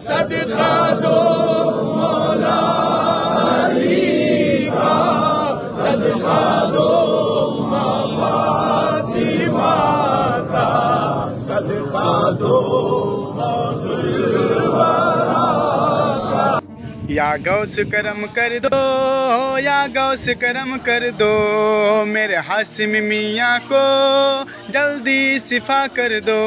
सदका दो मौला अली का, सदका दो फातिमा का, सदका दो या गौस करम कर दो, या गौस करम कर दो, मेरे हाशिम मियाँ को जल्दी शिफा कर दो,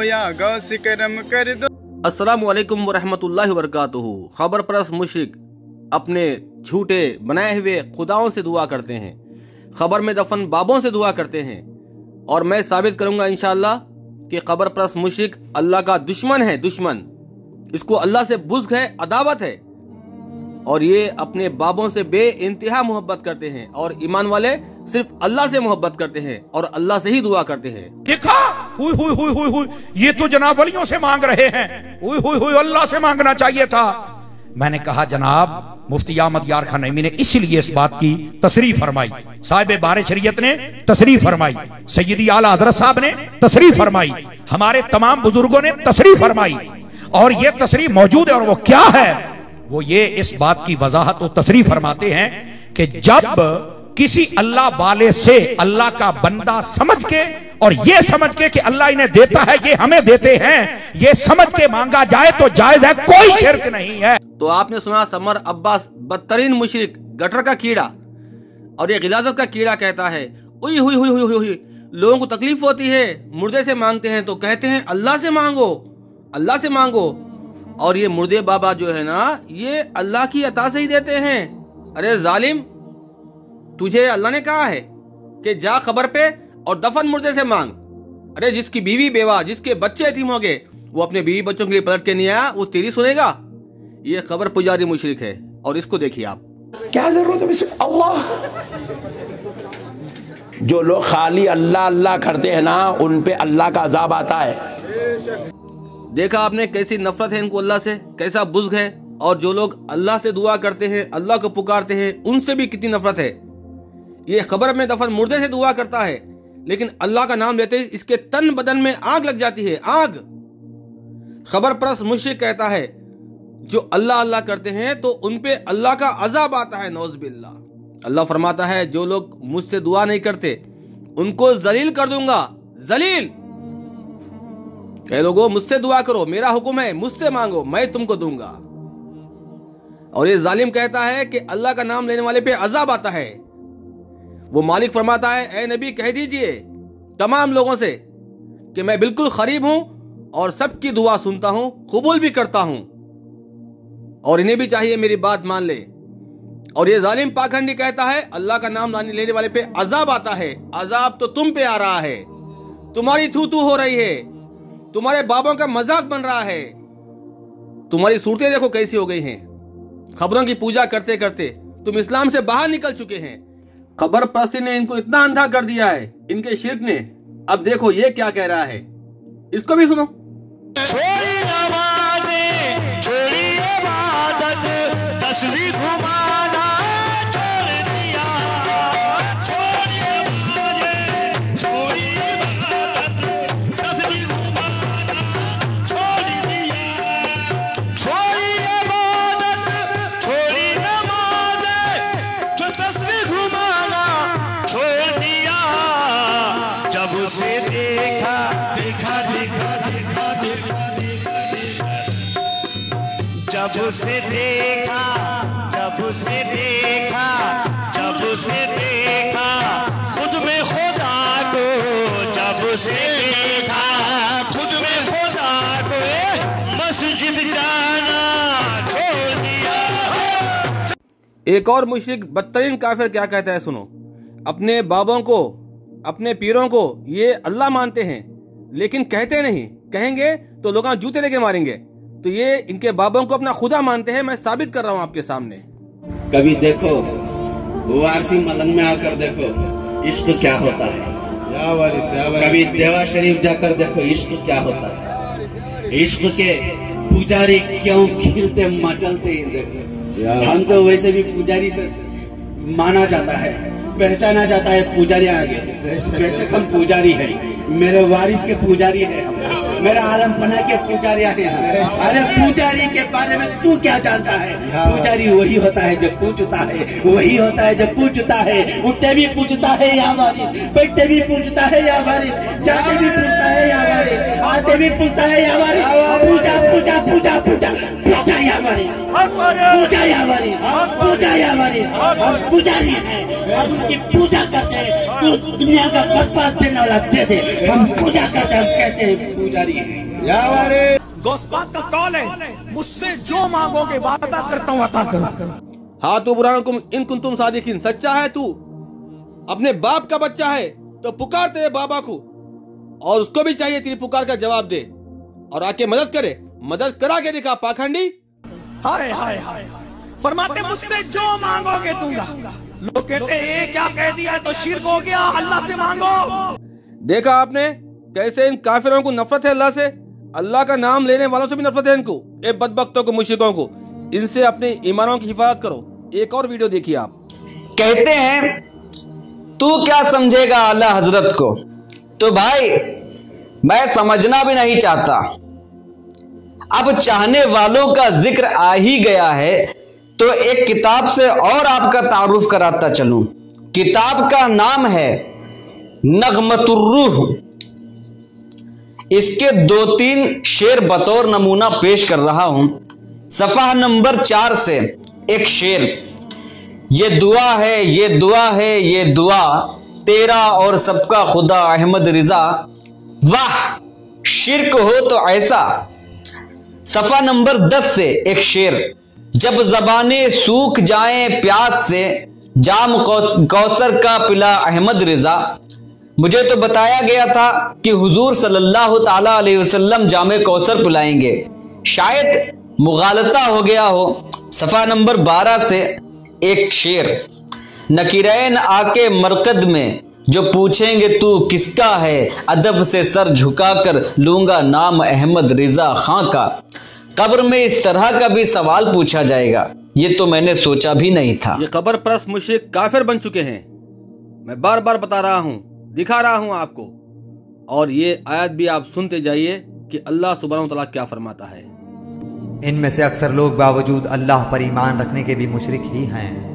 या गौस करम कर दो। अस्सलामु अलैकुम वरहमतुल्लाहि वबरकातुहू। खबर परस्त मुशरिक अपने झूठे बनाए हुए खुदाओं से दुआ करते हैं, खबर में दफन बाबों से दुआ करते हैं, और मैं साबित करूंगा इंशाअल्लाह कि खबर परस्त मुशरिक अल्लाह का दुश्मन है, दुश्मन। इसको अल्लाह से बुग़्ज़ है, अदावत है, और ये अपने बाबों से बे इंतहा मोहब्बत करते हैं, और ईमान वाले सिर्फ अल्लाह से मोहब्बत करते हैं और अल्लाह से ही दुआ करते हैं। देखा, हुई हुई हुई हुई हुई, ये तो जनाब वलियों से मांग रहे हैं, हुई हुई हुई, अल्लाह से मांगना चाहिए था। मैंने कहा जनाब मुफ्ती अहमद यार खान नईमी ने इसलिए इस बात की तसरीह फरमाई, साहिब बारे शरीयत ने तसरीह फरमाई, सैयदी आला हज़रत साहब ने तसरीह फरमाई, हमारे तमाम बुजुर्गों ने तसरीह फरमाई, और ये तसरीह मौजूद है। और वो क्या है? वो ये इस बात की वजाहत और तसरीह फरमाते हैं कि जब किसी अल्लाह वाले से अल्लाह का बंदा समझ के, और ये समझ के कि अल्लाह इन्हें देता है, ये हमें देते हैं, ये समझ के मांगा जाए तो जायज है, कोई शिर्क नहीं है। तो आपने सुना समर अब्बास बदतरीन मुशरिक, गटर का कीड़ा, और ये गिलाजत का कीड़ा कहता है उई हुई हुई हुई हुई, लोगों को तकलीफ होती है, मुर्दे से मांगते हैं तो कहते हैं अल्लाह से मांगो, अल्लाह से मांगो। और ये मुर्दे बाबा जो है ना, ये अल्लाह की अता से ही देते हैं। अरे जालिम, तुझे अल्लाह ने कहा है कि जा खबर पे और दफन मुर्दे से मांग। अरे जिसकी बीवी बेवा, जिसके बच्चे यतीम हो गए, वो अपने बीवी बच्चों के लिए पलट के नहीं आया, वो तेरी सुनेगा? ये खबर पुजारी मुशरिक है, और इसको देखिए आप। क्या जरूरत है सिर्फ अल्लाह? जो लोग खाली अल्लाह अल्लाह करते हैं ना, उन पे अल्लाह का अजाब आता है। देखा आपने कैसी नफरत है इनको अल्लाह से, कैसा बुज़्ज़ है। और जो लोग अल्लाह से दुआ करते हैं, अल्लाह को पुकारते हैं, उनसे भी कितनी नफरत है। ये खबर में दफन मुर्दे से दुआ करता है, लेकिन अल्लाह का नाम लेते ही इसके तन बदन में आग लग जाती है, आग। खबर परस्त मुशरिक कहता है जो अल्लाह अल्लाह करते हैं तो उन पे अल्लाह का अजाब आता है, नौज़ बिल्लाह। अल्लाह फरमाता है जो लोग मुझसे दुआ नहीं करते उनको जलील कर दूंगा, जलील। कह लोगों मुझसे दुआ करो, मेरा हुक्म है, मुझसे मांगो, मैं तुमको दूंगा। और ये जालिम कहता है कि अल्लाह का नाम लेने वाले पे अजाब आता है। वो मालिक फरमाता है ए नबी कह दीजिए तमाम लोगों से कि मैं बिल्कुल करीब हूं और सबकी दुआ सुनता हूं, कबूल भी करता हूं, और इन्हें भी चाहिए मेरी बात मान ले। और ये जालिम पाखंडी कहता है अल्लाह का नाम लेने वाले पे अजाब आता है। अजाब तो तुम पे आ रहा है, तुम्हारी थू थू हो रही है, तुम्हारे बाबों का मजाक बन रहा है, तुम्हारी सूरतें देखो कैसी हो गई हैं। खबरों की पूजा करते करते तुम इस्लाम से बाहर निकल चुके हैं। खबर परस्ती ने इनको इतना अंधा कर दिया है, इनके शिर्क ने। अब देखो ये क्या कह रहा है, इसको भी सुनो। छोड़ी नमाज़ें, छोड़ी इबादत, तस्वीर घुमाना छोड़ दिया। छोड़ी नमाज़ें, छोड़ी इबादत, तस्वीर घुमाना छोड़ दिया। छोड़ी इबादत, छोड़ी नमाज़ें, जो तस्वीर घुमाना छोड़ दिया। जब उसे देखा देखा देखा देखा देखा देखा देखा, जब उसे देखा, जब उसे देखा, जब उसे देखा खुद में खुदा को, जब उसे देखा खुद में खुदा को, मस्जिद जाना छोड़ दिया। एक और मुशरिक बदतरीन काफिर क्या कहता है, सुनो। अपने बाबों को, अपने पीरों को ये अल्लाह मानते हैं, लेकिन कहते नहीं, कहेंगे तो लोग जूते लेके मारेंगे। तो ये इनके बाबों को अपना खुदा मानते हैं। मैं साबित कर रहा हूँ आपके सामने। कभी देखो वारसी मलन में आकर देखो इश्क क्या होता है, कभी देवा शरीफ जाकर देखो इश्क क्या होता है। इश्क के पुजारी क्यों खिलते मचलते देखो। हम तो वैसे भी पुजारी से माना जाता है, पहचाना जाता है पुजारी आगे, बेशक हम पुजारी हैं, मेरे वारिस के पुजारी है, मेरे आलम पना के पुजारी हैं। अरे पुजारी के बारे में तू क्या जानता है? पुजारी वही होता है जो पूछता है, वही होता है जो पूछता है। उठते भी पूछता है या वारिस, बैठते भी पूछता है या वारिस, जाते भी पूछता है या वारिस, आते भी पूछता है या वारिस। पूजा पूजा पूजा पूजा पूजा या वारिस, पूजा या वारिस, पूजा या वारिस। हम पुजारी हैं, हम उसकी पूजा करते हैं। तू दुनिया का बर्बाद देने वाला दे दे, हम पूजा करते हैं, हम कहते हैं पुजारी हैं या वारिस। गौसपाक का कौल है, मुझसे जो मांगोगे वादा करता हूँ अता करो। हाँ तो बुरानुकुम इन कुंतुम सादिकीन, सच्चा है तू, अपने बाप का बच्चा है तो पुकार तेरे बाबा को, और उसको भी चाहिए तेरी पुकार का जवाब दे और आके मदद करे। मदद करा के दिखा पाखंडी। हाय हाय हाय, फरमाते मुझसे जो मांगोगे दूंगा। लोग कहते ये क्या कह दिया है तो शिर्क हो गया, अल्लाह से मांगो। देखा आपने कैसे इन काफिरों को नफरत है अल्लाह से, अल्लाह का नाम लेने वालों से भी नफरत है इनको, ये बदबख्तों को, मुश्रिकों को। इनसे अपने ईमानों की हिफाजत करो। एक और वीडियो देखिए आप। कहते हैं तू क्या समझेगा आला हजरत को, तो भाई मैं समझना भी नहीं चाहता। अब चाहने वालों का जिक्र आ ही गया है तो एक किताब से और आपका तारुफ कराता चलूं। किताब का नाम है नगमतुर्रूह। इसके 2-3 शेर बतौर नमूना पेश कर रहा हूं। सफ़ा नंबर 4 से एक शेर, ये दुआ है, ये दुआ है, ये दुआ तेरा और सबका खुदा अहमद रिजा, वाह शिर्क हो तो ऐसा। सफ़ा नंबर 10 से एक शेर, जब ज़बानें सूख जाएं प्यास से, जाम कौसर का पिला अहमद रिजा। मुझे तो बताया गया था कि हुजूर सल्लल्लाहु ताला अलैहि वसल्लम जामे कौसर पिलाएंगे, शायद मुगालता हो गया हो। सफ़ा नंबर 12 से एक शेर, नकीरैन आके मरकद में जो पूछेंगे तू किसका है, अदब से सर झुकाकर लूंगा नाम अहमद रिजा खां का। कब्र में इस तरह का भी सवाल पूछा जाएगा, ये तो मैंने सोचा भी नहीं था। ये कब्र परस्त मुश्रिक काफिर बन चुके हैं। मैं बार बार बता रहा हूँ, दिखा रहा हूँ आपको, और ये आयत भी आप सुनते जाइए कि अल्लाह सुब्हानहू तआला क्या फरमाता है। इनमें से अक्सर लोग बावजूद अल्लाह पर ईमान रखने के भी मुशरिक ही हैं।